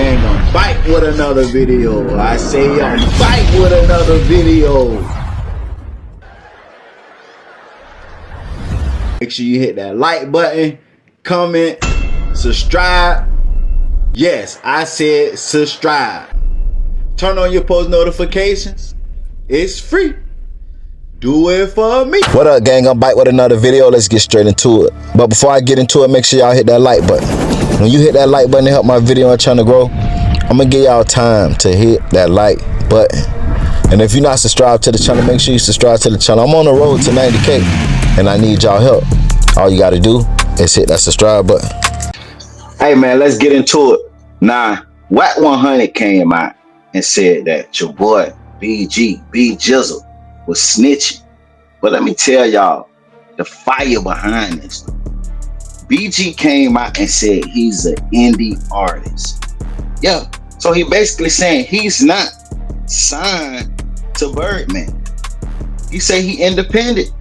gang gonna bite with another video. I say y'all bite with another video. Make sure you hit that like button, comment, subscribe. Yes, I said subscribe. Turn on your post notifications. It's free. Do it for me. What up, gang? I'm back with another video. Let's get straight into it. But before I get into it, make sure y'all hit that like button. When you hit that like button to help my video and channel grow, I'm gonna give y'all time to hit that like button. And if you're not subscribed to the channel, make sure you subscribe to the channel. I'm on the road to 90K and I need y'all help. All you gotta do is hit that subscribe button. Hey man, let's get into it. Nah, Wack 100 came out and said that your boy BG, B Jizzle, was snitching. But let me tell y'all the fire behind this. BG came out and said he's an indie artist. Yeah, so he basically saying he's not signed to Birdman. He say he independent.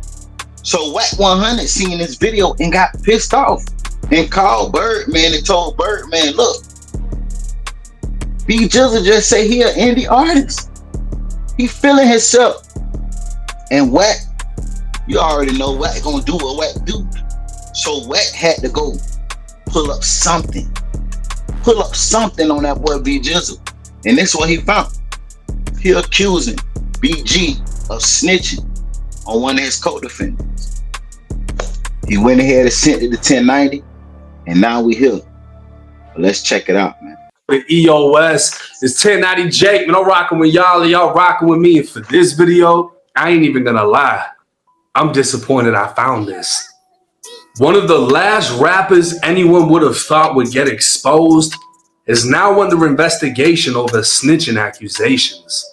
So Wack 100 seen this video and got pissed off and called Birdman and told Birdman, look, B Jizzle just say he an indie artist. He feeling himself. And Wack, you already know Wack gonna do what Wack do. So Wack had to go pull up something on that boy B Jizzle. And this is what he found. He accusing BG of snitching on one of his co-defendants. He went ahead and sent it to 1090, and now we here. But let's check it out, man. The EOS is 1090 Jake, man. I'm rocking with y'all, and y'all rocking with me. And for this video, I ain't even gonna lie, I'm disappointed I found this. One of the last rappers anyone would have thought would get exposed is now under investigation over snitching accusations.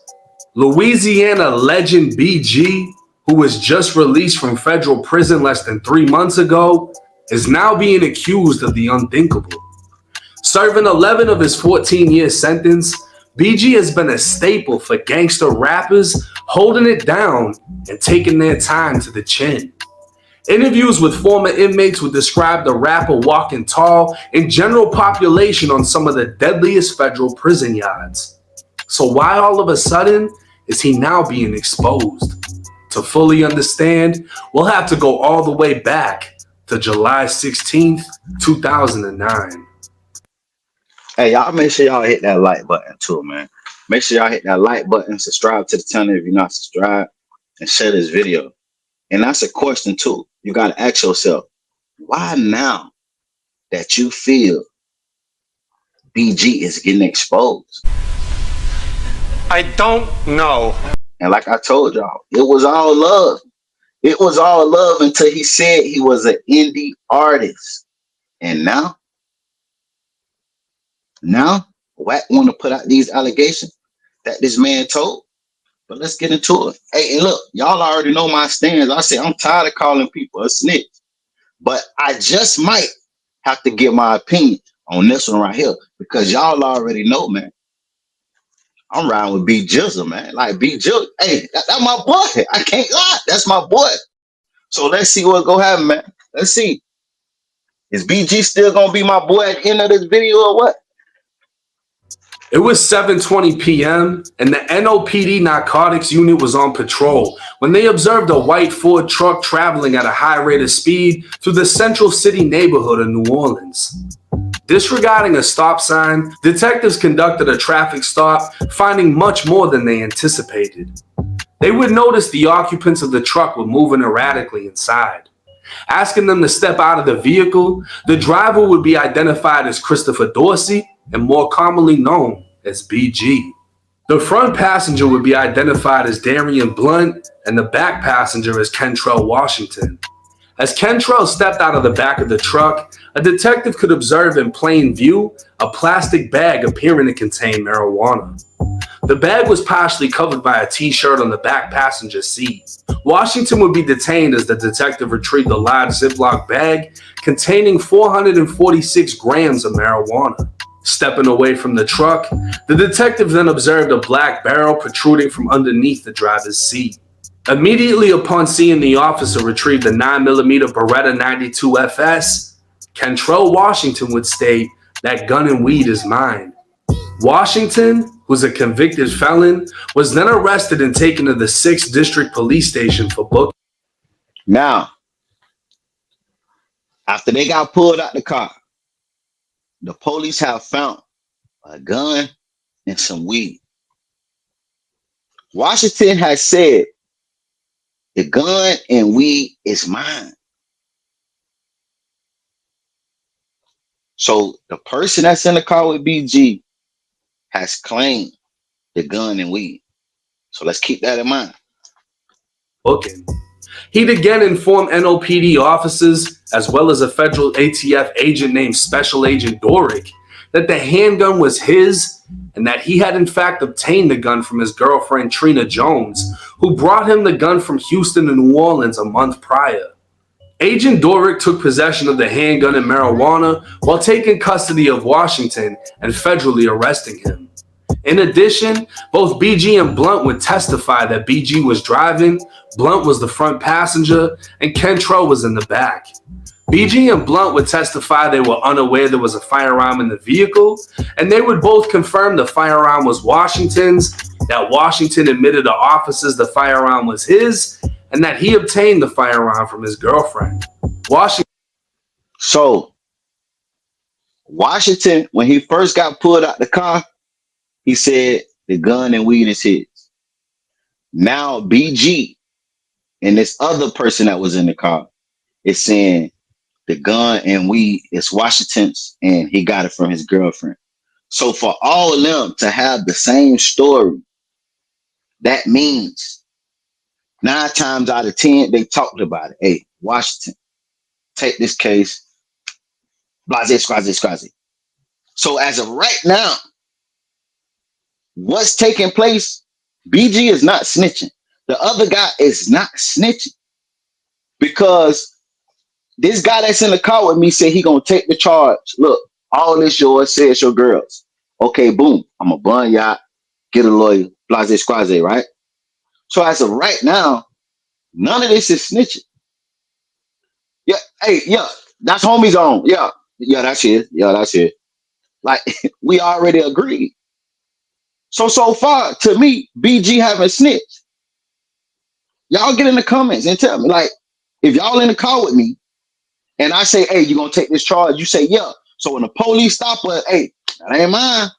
Louisiana legend BG, who was just released from federal prison less than 3 months ago, is now being accused of the unthinkable. Serving 11 of his 14-year sentence, BG has been a staple for gangster rappers holding it down and taking their time to the chin. Interviews with former inmates would describe the rapper walking tall in general population on some of the deadliest federal prison yards. So why all of a sudden is he now being exposed? To fully understand, we'll have to go all the way back to July 16th, 2009. Hey, y'all make sure y'all hit that like button too, man. Make sure y'all hit that like button, subscribe to the channel if you're not subscribed, and share this video. And that's a question too. You got to ask yourself, why now that you feel BG is getting exposed? I don't know. And like I told y'all, it was all love. It was all love until he said he was an indie artist. And now Wack want to put out these allegations that this man told. But let's get into it. Hey, and look, y'all already know my stance. I say I'm tired of calling people a snitch. But I just might have to give my opinion on this one right here. Because y'all already know, man. I'm riding with B Jizzle, man. Like B Jizzle, hey, that's my boy. I can't lie. That's my boy. So let's see what's gonna happen, man. Let's see. Is BG still gonna be my boy at the end of this video or what? It was 7:20 p.m. and the NOPD narcotics unit was on patrol when they observed a white Ford truck traveling at a high rate of speed through the Central City neighborhood of New Orleans. Disregarding a stop sign, detectives conducted a traffic stop, finding much more than they anticipated. They would notice the occupants of the truck were moving erratically inside. Asking them to step out of the vehicle, the driver would be identified as Christopher Dorsey and more commonly known as BG. The front passenger would be identified as Darian Blunt and the back passenger as Kentrell Washington. As Kentrell stepped out of the back of the truck, a detective could observe in plain view a plastic bag appearing to contain marijuana. The bag was partially covered by a t-shirt on the back passenger seat. Washington would be detained as the detective retrieved a large Ziploc bag containing 446 grams of marijuana. Stepping away from the truck, the detective then observed a black barrel protruding from underneath the driver's seat. Immediately upon seeing the officer retrieve the 9mm Beretta 92 FS, Kentrell Washington would state, "That gun and weed is mine." Washington, who was a convicted felon, was then arrested and taken to the 6th District Police Station for booking. Now, after they got pulled out the car, the police have found a gun and some weed. Washington has said the gun and weed is mine. So the person that's in the car with BG has claimed the gun and weed. So let's keep that in mind. He'd again informed NOPD officers, as well as a federal ATF agent named Special Agent Dorick, that the handgun was his and that he had in fact obtained the gun from his girlfriend Trina Jones, who brought him the gun from Houston to New Orleans a month prior. Agent Dorick took possession of the handgun and marijuana while taking custody of Washington and federally arresting him. In addition, both BG and Blunt would testify that BG was driving, Blunt was the front passenger, and Kentrell was in the back. BG and Blunt would testify they were unaware there was a firearm in the vehicle, and they would both confirm the firearm was Washington's, that Washington admitted to officers the firearm was his, and that he obtained the firearm from his girlfriend. So, Washington, when he first got pulled out the car, he said the gun and weed is his. Now, BG and this other person that was in the car is saying the gun and weed is Washington's and he got it from his girlfriend. So for all of them to have the same story, that means 9 times out of 10, they talked about it. Hey, Washington, take this case. Blase, squaze. So as of right now, what's taking place, BG is not snitching. The other guy is not snitching. Because this guy that's in the car with me said he gonna take the charge. Look, all this yours, say it's your girls. Okay, boom. I'm a bun yacht, get a lawyer, blase squaze, right? So as of right now, none of this is snitching. Yeah, hey, yeah, that's homie's own. Yeah, that's it. Yeah, that's it. Like, we already agreed. So far, to me, BG haven't snitched. Y'all get in the comments and tell me, like, if y'all in the car with me, and I say, hey, you gonna take this charge? You say, yeah. So when the police stop us, hey, that ain't mine.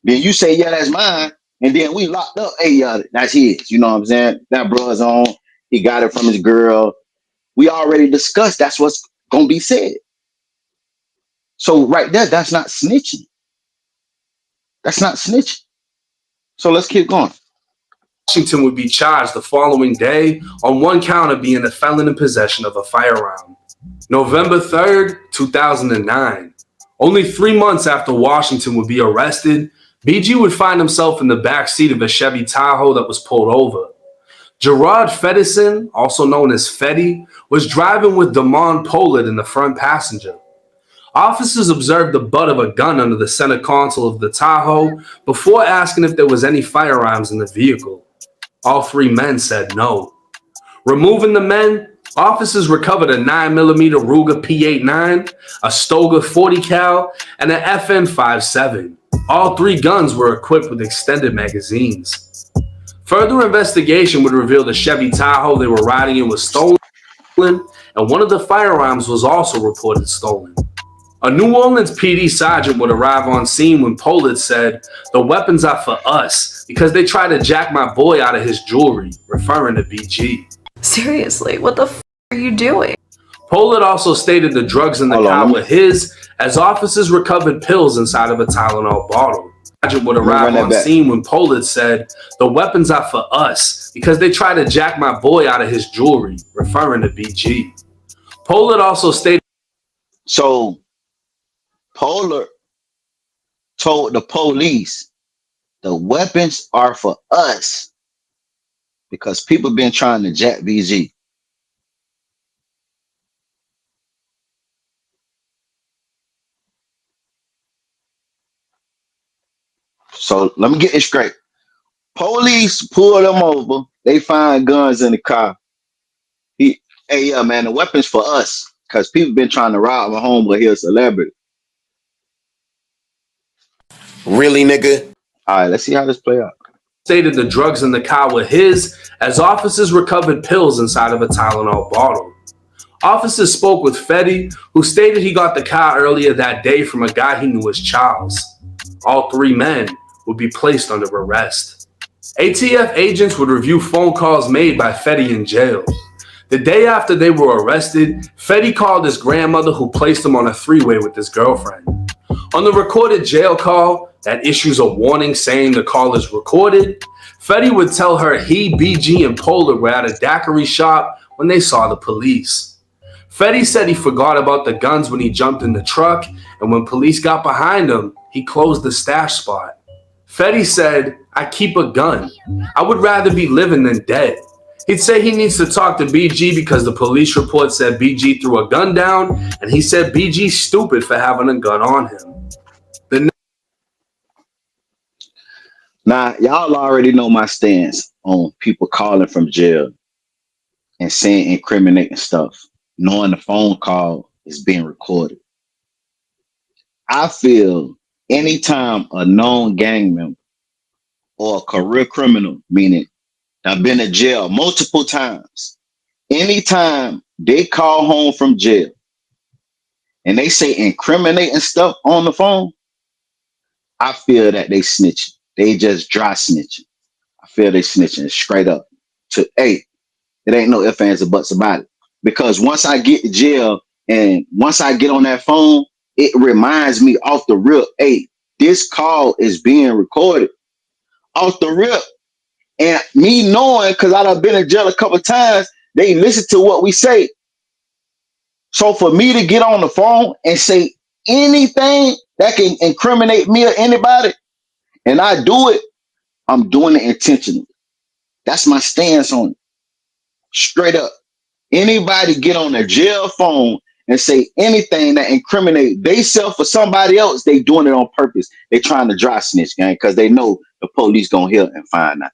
Then you say, yeah, that's mine. And then we locked up, hey, yeah, that's his. You know what I'm saying? That brother's on. He got it from his girl. We already discussed that's what's gonna be said. So right there, that's not snitching. That's not snitching. So let's keep going. Washington would be charged the following day on one count of being a felon in possession of a firearm. November 3rd, 2009. Only 3 months after Washington would be arrested, BG would find himself in the back seat of a Chevy Tahoe that was pulled over. Gerard Fedison, also known as Fetty, was driving with Damon Pollard in the front passenger. Officers observed the butt of a gun under the center console of the Tahoe before asking if there was any firearms in the vehicle. All 3 men said no. Removing the men, officers recovered a 9mm Ruger P89, a Stoger 40 cal, and an FN57. All 3 guns were equipped with extended magazines. Further investigation would reveal the Chevy Tahoe they were riding in was stolen, and one of the firearms was also reported stolen. A New Orleans PD sergeant would arrive on scene when Pollard said, "The weapons are for us because they tried to jack my boy out of his jewelry," referring to BG. Seriously, what the f are you doing? Pollard also stated the drugs in the car were his, as officers recovered pills inside of a Tylenol bottle. The sergeant would arrive on scene when Pollard said, "The weapons are for us because they tried to jack my boy out of his jewelry," referring to BG. Pollard also stated, so Pollard told the police the weapons are for us because people been trying to jack BG. So let me get this straight. Police pull them over. They find guns in the car. Hey, yeah, man, the weapons for us because people been trying to rob my home, but he's a celebrity. Really, nigga? All right, let's see how this play out. Stated the drugs in the car were his, as officers recovered pills inside of a Tylenol bottle. Officers spoke with Fetty, who stated he got the car earlier that day from a guy he knew as Charles. All three men would be placed under arrest. ATF agents would review phone calls made by Fetty in jail. The day after they were arrested, Fetty called his grandmother, who placed him on a three-way with his girlfriend. On the recorded jail call that issues a warning saying the call is recorded, Fetty would tell her he, BG, and Pollard were at a daiquiri shop when they saw the police. Fetty said he forgot about the guns when he jumped in the truck, and when police got behind him, he closed the stash spot. Fetty said, "I keep a gun. I would rather be living than dead." He'd say he needs to talk to BG because the police report said BG threw a gun down, and he said BG's stupid for having a gun on him. Now, y'all already know my stance on people calling from jail and saying incriminating stuff, knowing the phone call is being recorded. I feel anytime a known gang member or a career criminal, meaning I've been to jail multiple times, anytime they call home from jail and they say incriminating stuff on the phone, I feel that they snitching. They just dry snitching. I feel they snitching straight up. It ain't no ifs, ands, or buts about it. Because once I get to jail and once I get on that phone, it reminds me off the rip, hey, this call is being recorded off the rip. And me knowing, because I've been in jail a couple of times, they listen to what we say. So for me to get on the phone and say anything that can incriminate me or anybody, and I do it, I'm doing it intentionally. That's my stance on it. Straight up. Anybody get on their jail phone and say anything that incriminate themselves or somebody else, they doing it on purpose. They trying to dry snitch, gang, because they know the police gonna hear and find out.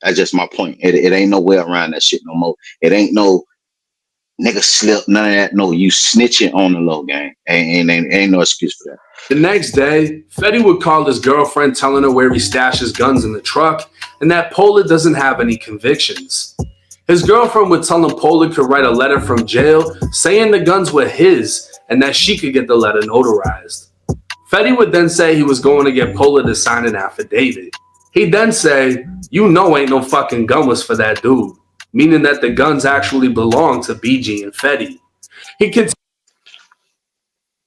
That's just my point. It ain't no way around that shit no more. It ain't no nigga slip, none of that. No, you snitching on the low, gang. Ain't no excuse for that. The next day, Fetty would call his girlfriend telling her where he stashes guns in the truck and that Pollard doesn't have any convictions. His girlfriend would tell him Pollard could write a letter from jail saying the guns were his and that she could get the letter notarized. Fetty would then say he was going to get Pollard to sign an affidavit. He'd then say, "You know ain't no fucking gun was for that dude," meaning that the guns actually belonged to BG and Fetty.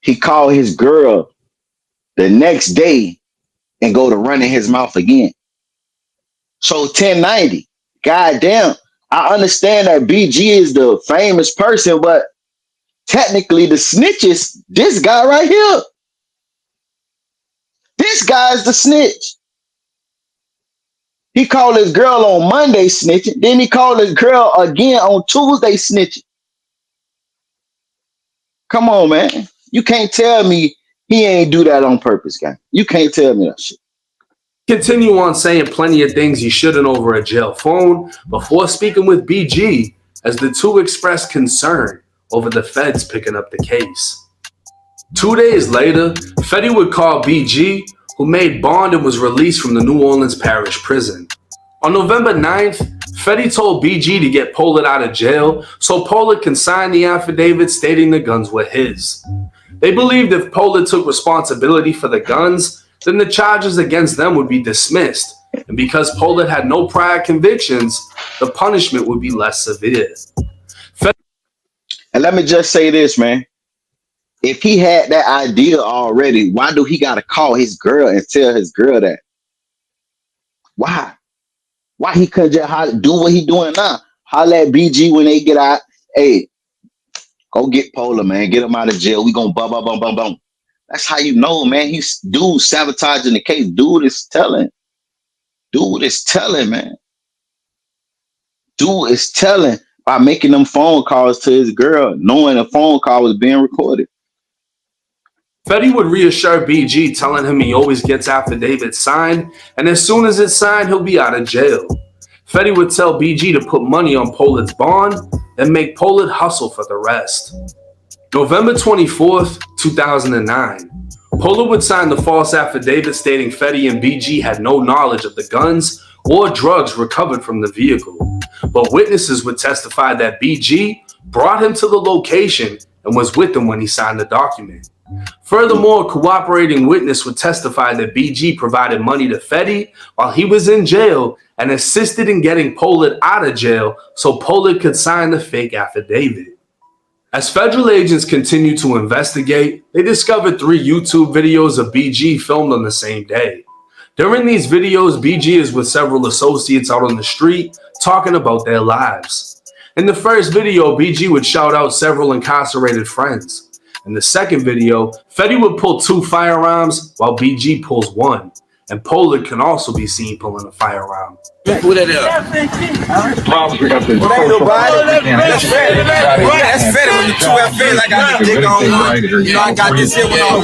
He called his girl the next day and go to running his mouth again. So 1090, goddamn. I understand that BG is the famous person, but technically the snitch is this guy right here. This guy's the snitch. He called his girl on Monday snitching. Then he called his girl again on Tuesday snitching. Come on, man. You can't tell me he ain't do that on purpose, guy. You can't tell me that shit. Continue on saying plenty of things he shouldn't over a jail phone before speaking with BG as the two expressed concern over the feds picking up the case. 2 days later, Fetty would call BG, who made bond and was released from the New Orleans Parish Prison. On November 9th, Fetty told BG to get Pollard out of jail so Pollard can sign the affidavit stating the guns were his. They believed if Pollard took responsibility for the guns, then the charges against them would be dismissed, and because Pollard had no prior convictions, the punishment would be less severe. And let me just say this, man. If he had that idea already, why do he got to call his girl and tell his girl that? Why? Why he couldn't just do what he doing now? Holler at BG when they get out. Hey, go get Pollard, man. Get him out of jail. We gonna bum, bum, bum, bum, bum. That's how you know, man. He's dude sabotaging the case. Dude is telling. Dude is telling, man. Dude is telling by making them phone calls to his girl, knowing the phone call was being recorded. Fetty would reassure BG, telling him he always gets affidavits signed, and as soon as it's signed, he'll be out of jail. Fetty would tell BG to put money on Pollard's bond and make Pollard hustle for the rest. November 24th, 2009. Pollard would sign the false affidavit stating Fetty and BG had no knowledge of the guns or drugs recovered from the vehicle, but witnesses would testify that BG brought him to the location and was with him when he signed the document. Furthermore, a cooperating witness would testify that BG provided money to Fetty while he was in jail and assisted in getting Pollard out of jail so Pollard could sign the fake affidavit. As federal agents continued to investigate, they discovered 3 YouTube videos of BG filmed on the same day. During these videos, BG is with several associates out on the street talking about their lives. In the first video, BG would shout out several incarcerated friends. In the second video, Fetty would pull 2 firearms while BG pulls 1, and Pollard can also be seen pulling a firearm. Who that is? That's Fetty. That's Fetty when you 2 FL. I got the dick on. You know, I got this shit with all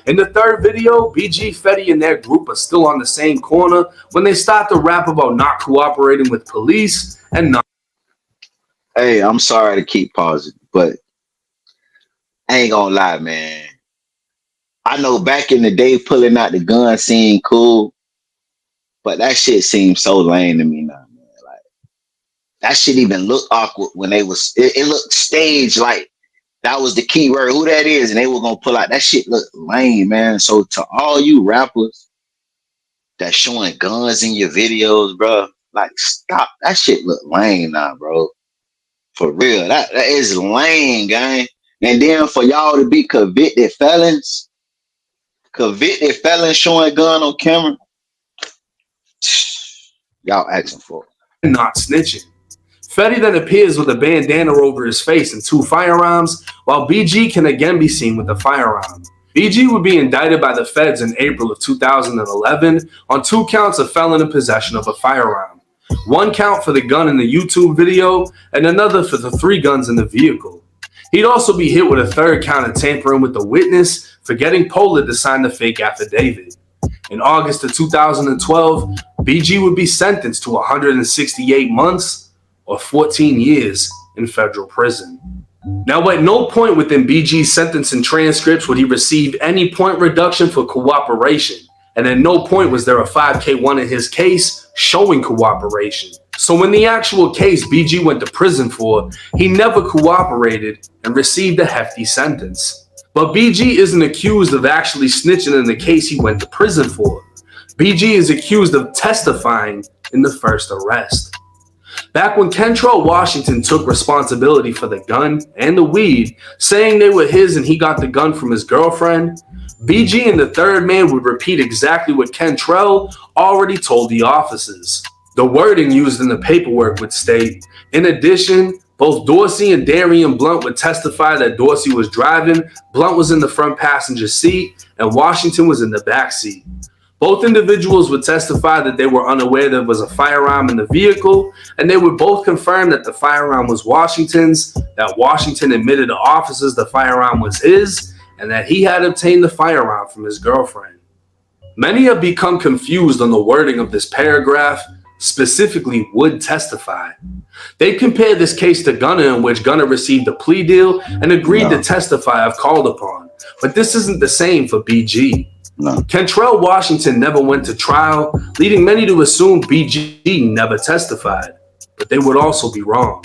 In the third video, BG, Fetty, and their group are still on the same corner when they start to rap about not cooperating with police and not. Hey, I'm sorry to keep pausing, but I ain't gonna lie, man. I know back in the day, pulling out the gun seemed cool, but that shit seems so lame to me now, man. Like, that shit even looked awkward when they was. It looked staged, like that was the key word. Who that is, and they were gonna pull out. That shit looked lame, man. So to all you rappers that's showing guns in your videos, bro, like stop. That shit look lame now, bro. For real, that is lame, gang. And then for y'all to be convicted felons showing gun on camera, y'all asking for it. Not snitching. Fetty then appears with a bandana over his face and 2 firearms, while BG can again be seen with a firearm. BG would be indicted by the feds in April of 2011 on 2 counts of felon in possession of a firearm. 1 count for the gun in the YouTube video and another for the 3 guns in the vehicle. He'd also be hit with a 3rd count of tampering with the witness for getting Pollard to sign the fake affidavit. In August of 2012, BG would be sentenced to 168 months or 14 years in federal prison. Now, at no point within BG's sentencing transcripts would he receive any point reduction for cooperation, and at no point was there a 5K1 in his case showing cooperation. So when the actual case BG went to prison for, he never cooperated and received a hefty sentence. But BG isn't accused of actually snitching in the case he went to prison for. BG is accused of testifying in the first arrest. Back when Kentrell Washington took responsibility for the gun and the weed, saying they were his and he got the gun from his girlfriend, BG and the 3rd man would repeat exactly what Kentrell already told the officers. The wording used in the paperwork would state, in addition, both Dorsey and Darian Blunt would testify that Dorsey was driving, Blunt was in the front passenger seat, and Washington was in the back seat. Both individuals would testify that they were unaware there was a firearm in the vehicle, and they would both confirm that the firearm was Washington's, that Washington admitted to officers the firearm was his, and that he had obtained the firearm from his girlfriend. Many have become confused on the wording of this paragraph, specifically would testify. They compared this case to Gunner, in which Gunner received a plea deal and agreed to testify if called upon. But this isn't the same for BG. No. Kentrell Washington never went to trial, leading many to assume BG never testified. But they would also be wrong.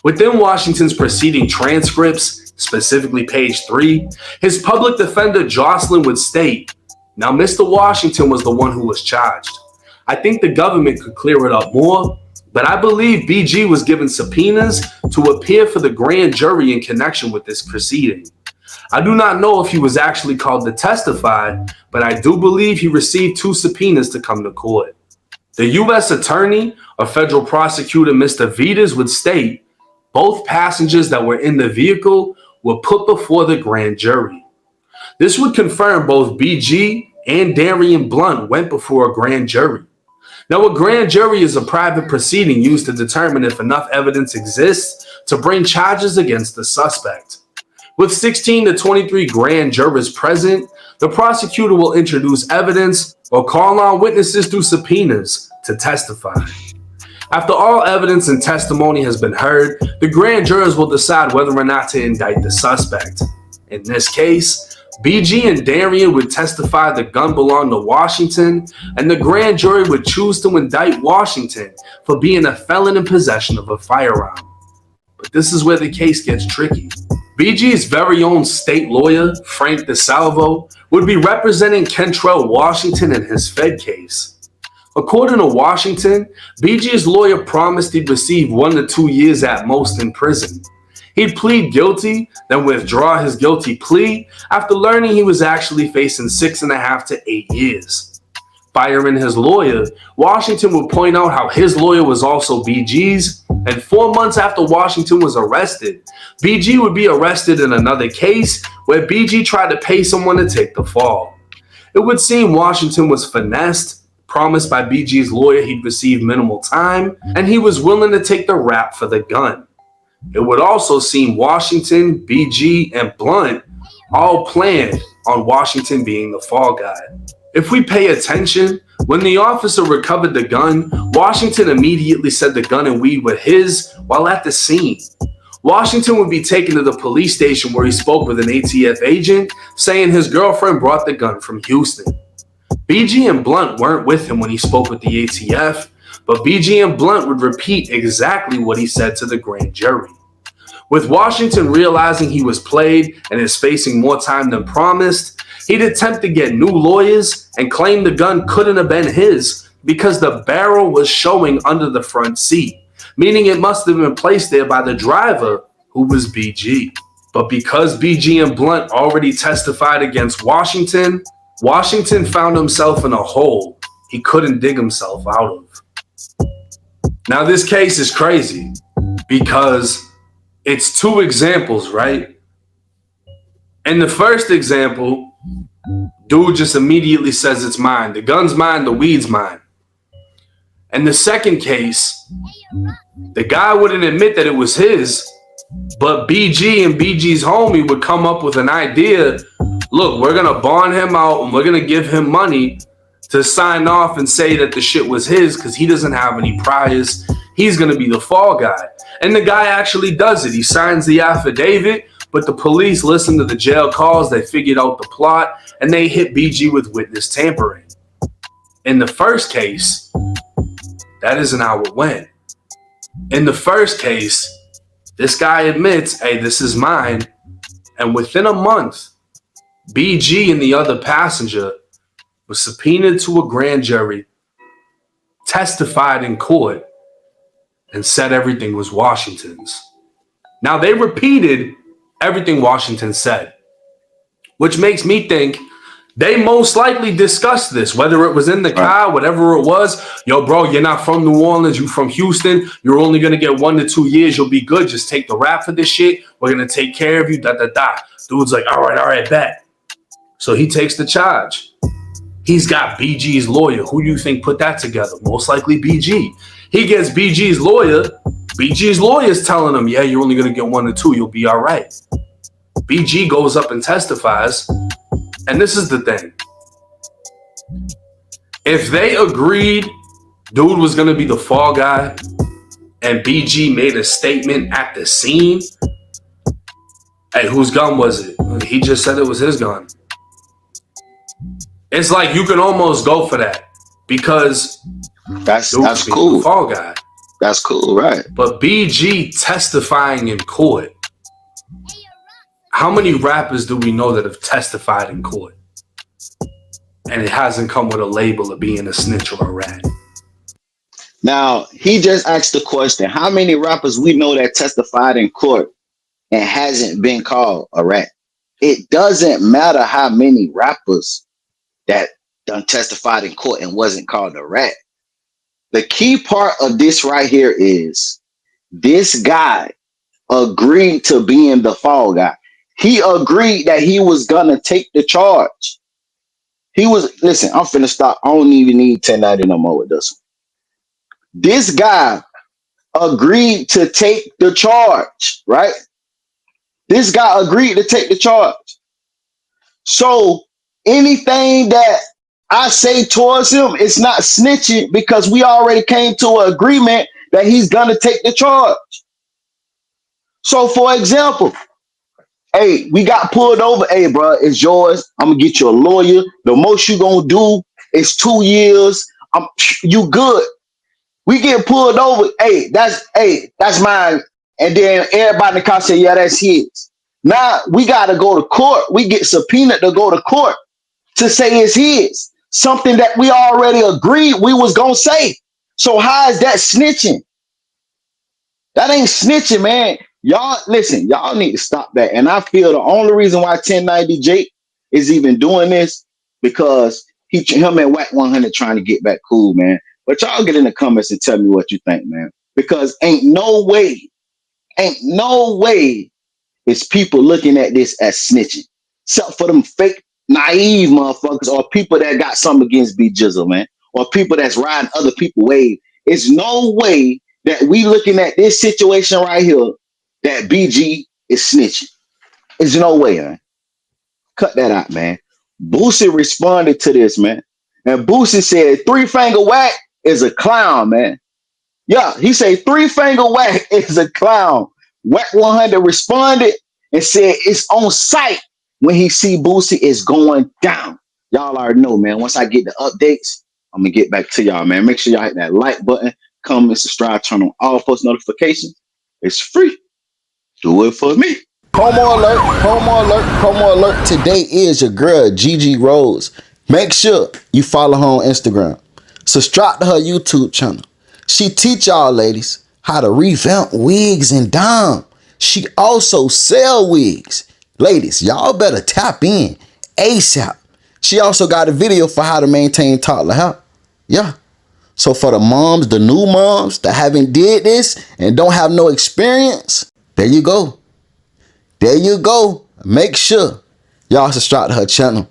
Within Washington's preceding transcripts, specifically page 3, his public defender Jocelyn would state, "Now Mr. Washington was the one who was charged. I think the government could clear it up more, but I believe BG was given subpoenas to appear for the grand jury in connection with this proceeding. I do not know if he was actually called to testify, but I do believe he received 2 subpoenas to come to court." The U.S. attorney or federal prosecutor, Mr. Vitas, would state, both passengers that were in the vehicle were put before the grand jury. This would confirm both BG and Darian Blunt went before a grand jury. Now, a grand jury is a private proceeding used to determine if enough evidence exists to bring charges against the suspect. With 16 to 23 grand jurors present, the prosecutor will introduce evidence or call on witnesses through subpoenas to testify. After all evidence and testimony has been heard, the grand jurors will decide whether or not to indict the suspect. In this case, BG and Darian would testify the gun belonged to Washington, and the grand jury would choose to indict Washington for being a felon in possession of a firearm. But this is where the case gets tricky. BG's very own state lawyer, Frank DeSalvo, would be representing Kentrell Washington in his Fed case. According to Washington, BG's lawyer promised he'd receive 1 to 2 years at most in prison. He'd plead guilty, then withdraw his guilty plea after learning he was actually facing 6.5 to 8 years. Firing his lawyer, Washington would point out how his lawyer was also BG's, and 4 months after Washington was arrested, BG would be arrested in another case where BG tried to pay someone to take the fall. It would seem Washington was finessed, promised by BG's lawyer he'd receive minimal time, and he was willing to take the rap for the gun. It would also seem Washington, BG, and Blunt all planned on Washington being the fall guy. If we pay attention, when the officer recovered the gun, Washington immediately said the gun and weed were his while at the scene. Washington would be taken to the police station where he spoke with an ATF agent, saying his girlfriend brought the gun from Houston. BG and Blunt weren't with him when he spoke with the ATF, but BG and Blunt would repeat exactly what he said to the grand jury. With Washington realizing he was played and is facing more time than promised, he'd attempt to get new lawyers and claim the gun couldn't have been his because the barrel was showing under the front seat, meaning it must have been placed there by the driver, who was BG. But because BG and Blunt already testified against Washington, Washington found himself in a hole he couldn't dig himself out of. Now, this case is crazy because it's 2 examples, right? In the first example, dude just immediately says it's mine. The gun's mine, the weed's mine. In the second case, the guy wouldn't admit that it was his, but BG and BG's homie would come up with an idea. Look, we're going to bond him out and we're going to give him money to sign off and say that the shit was his because he doesn't have any priors. He's going to be the fall guy. And the guy actually does it. He signs the affidavit, but the police listened to the jail calls. They figured out the plot and they hit BG with witness tampering. In the first case, that isn't how it went. In the first case, this guy admits, hey, this is mine. And within a month, BG and the other passenger was subpoenaed to a grand jury, testified in court, and said everything was Washington's. Now, they repeated everything Washington said, which makes me think they most likely discussed this, whether it was in the car, whatever it was. Yo, bro, you're not from New Orleans. You're from Houston. You're only going to get 1 to 2 years. You'll be good. Just take the rap for this shit. We're going to take care of you, Dude's like, all right, bet. So he takes the charge. He's got BG's lawyer. Who do you think put that together? Most likely BG. He gets BG's lawyer. BG's lawyer is telling him, yeah, you're only going to get 1 to 2. You'll be all right. BG goes up and testifies. And this is the thing. If they agreed dude was going to be the fall guy and BG made a statement at the scene, hey, whose gun was it? He just said it was his gun. It's like you can almost go for that because that's cool. The fall guy. That's cool, right? But BG testifying in court. How many rappers do we know that have testified in court? And it hasn't come with a label of being a snitch or a rat. Now, he just asked the question, how many rappers we know that testified in court and hasn't been called a rat? It doesn't matter how many rappers that done testified in court and wasn't called a rat. The key part of this right here is this guy agreed to being the fall guy. He agreed that he was gonna take the charge. Listen, I'm finna stop. I don't even need 1090 no more with this one. This guy agreed to take the charge, right? This guy agreed to take the charge. So anything that I say towards him, it's not snitching because we already came to an agreement that he's gonna take the charge. So, for example, hey, we got pulled over. Hey, bro, it's yours. I'm gonna get you a lawyer. The most you gonna do is 2 years. You good. We get pulled over. That's mine. And then everybody in the car say, yeah, that's his. Now we gotta go to court. We get subpoenaed to go to court to say it's his. Something that we already agreed we was gonna say. So how is that snitching? That ain't snitching, man. Y'all listen, y'all need to stop that. And I feel the only reason why 1090 Jake is even doing this because him and Wack 100 trying to get back cool, man. But y'all get in the comments and tell me what you think, man. Because ain't no way is people looking at this as snitching. Except for them fake, naive motherfuckers or people that got something against B Jizzle, man. Or people that's riding other people's wave. It's no way that we looking at this situation right here that BG is snitching. There's no way, man. Cut that out, man. Boosie responded to this, man. And Boosie said, Three Finger Wack is a clown, man. Yeah, he said, Three Finger Wack is a clown. Wack 100 responded and said, it's on site when he see Boosie is going down. Y'all already know, man. Once I get the updates, I'm going to get back to y'all, man. Make sure y'all hit that like button, comment, subscribe, turn on all post notifications. It's free. Do it for me. Promo alert, promo alert, promo alert. Today is your girl, Gigi Rose. Make sure you follow her on Instagram. Subscribe to her YouTube channel. She teach y'all ladies how to revamp wigs and dime. She also sell wigs. Ladies, y'all better tap in ASAP. She also got a video for how to maintain toddler hair. Yeah. So for the moms, the new moms that haven't did this and don't have no experience, there you go. There you go. Make sure y'all subscribe to her channel.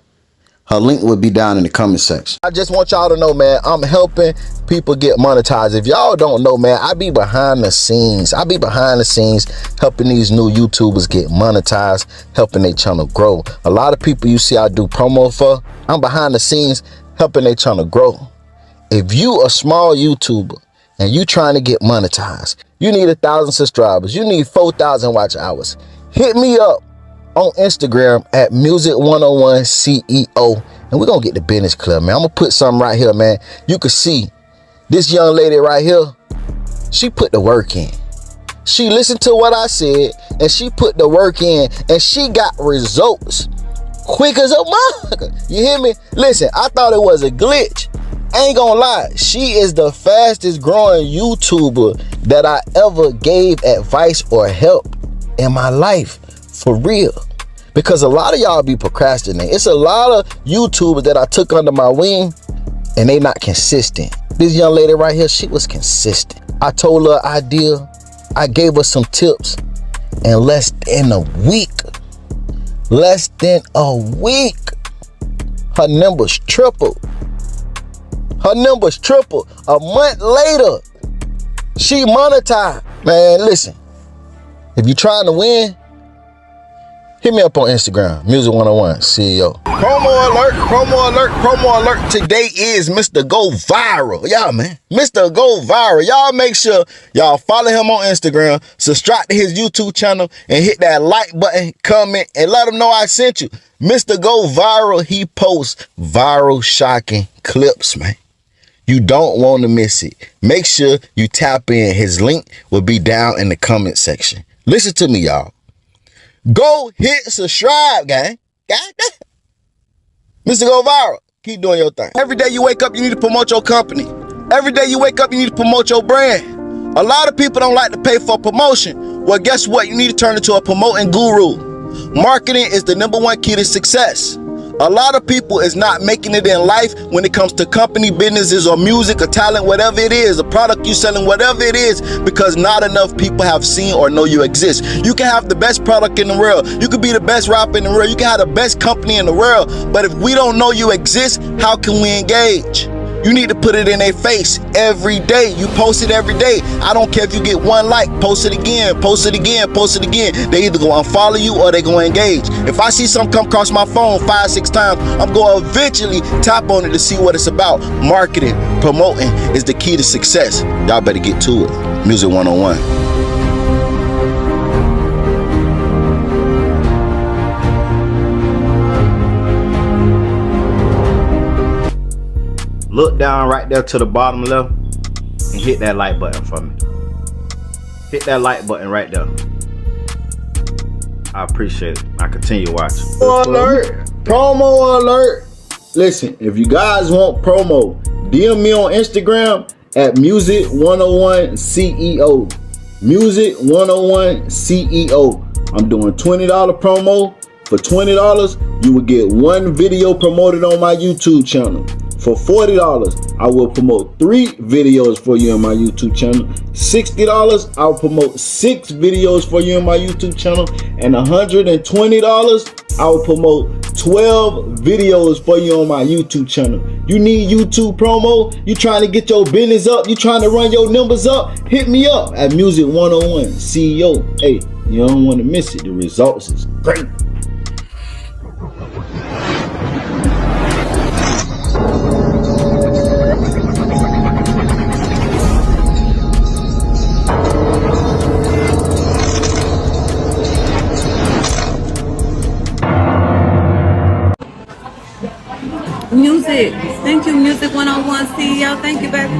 Her link will be down in the comment section. I just want y'all to know, man, I'm helping people get monetized. If y'all don't know, man, I be behind the scenes. I be behind the scenes helping these new YouTubers get monetized, helping their channel grow. A lot of people you see I do promo for, I'm behind the scenes helping their channel grow. If you a small YouTuber and you trying to get monetized, you need 1,000 subscribers, you need 4,000 watch hours, hit me up on Instagram at Music101CEO, and we're gonna get the business club, man. I'm gonna put something right here, man. You can see this young lady right here. She put the work in. She listened to what I said, and she put the work in, and she got results quick as a motherfucker. You hear me? Listen, I thought it was a glitch. I ain't gonna lie. She is the fastest growing YouTuber that I ever gave advice or help in my life. For real. Because a lot of y'all be procrastinating. It's a lot of YouTubers that I took under my wing and they not consistent. This young lady right here, she was consistent. I told her an idea. I gave her some tips. In less than a week, her numbers tripled. Her numbers tripled. A month later, she monetized. Man, listen. If you're trying to win, hit me up on Instagram, Music101 CEO. Promo alert, promo alert, promo alert. Today is Mr. Go Viral. Yeah, man. Mr. Go Viral. Y'all make sure y'all follow him on Instagram, subscribe to his YouTube channel, and hit that like button, comment, and let him know I sent you. Mr. Go Viral, he posts viral, shocking clips, man. You don't want to miss it. Make sure you tap in. His link will be down in the comment section. Listen to me, y'all. Go hit subscribe, gang. God damn. Mr. Go Viral, keep doing your thing. Every day you wake up, you need to promote your company. Every day you wake up, you need to promote your brand. A lot of people don't like to pay for promotion. Well, guess what? You need to turn into a promoting guru. Marketing is the #1 key to success. A lot of people is not making it in life when it comes to company businesses or music or talent, whatever it is, a product you selling, whatever it is, because not enough people have seen or know you exist. You can have the best product in the world. You could be the best rapper in the world. You can have the best company in the world. But if we don't know you exist, how can we engage? You need to put it in their face every day. You post it every day. I don't care if you get 1 like, post it again, post it again, post it again. They either go unfollow you or they go engage. If I see something come across my phone 5, 6 times, I'm going to eventually tap on it to see what it's about. Marketing, promoting is the key to success. Y'all better get to it. Music 101. Look down right there to the bottom left and hit that like button for me. Hit that like button right there. I appreciate it. I continue watching. Alert! Promo alert! Listen, if you guys want promo, DM me on Instagram at Music101CEO. Music101CEO. I'm doing $20 promo. For $20, you will get one video promoted on my YouTube channel. For $40, I will promote 3 videos for you on my YouTube channel. $60, I'll promote 6 videos for you on my YouTube channel. And $120, I will promote 12 videos for you on my YouTube channel. You need YouTube promo? You trying to get your business up? You trying to run your numbers up? Hit me up at Music 101 CEO. Hey, you don't want to miss it. The results is great. Music. Thank you, Music 101 CEO. Thank you, baby.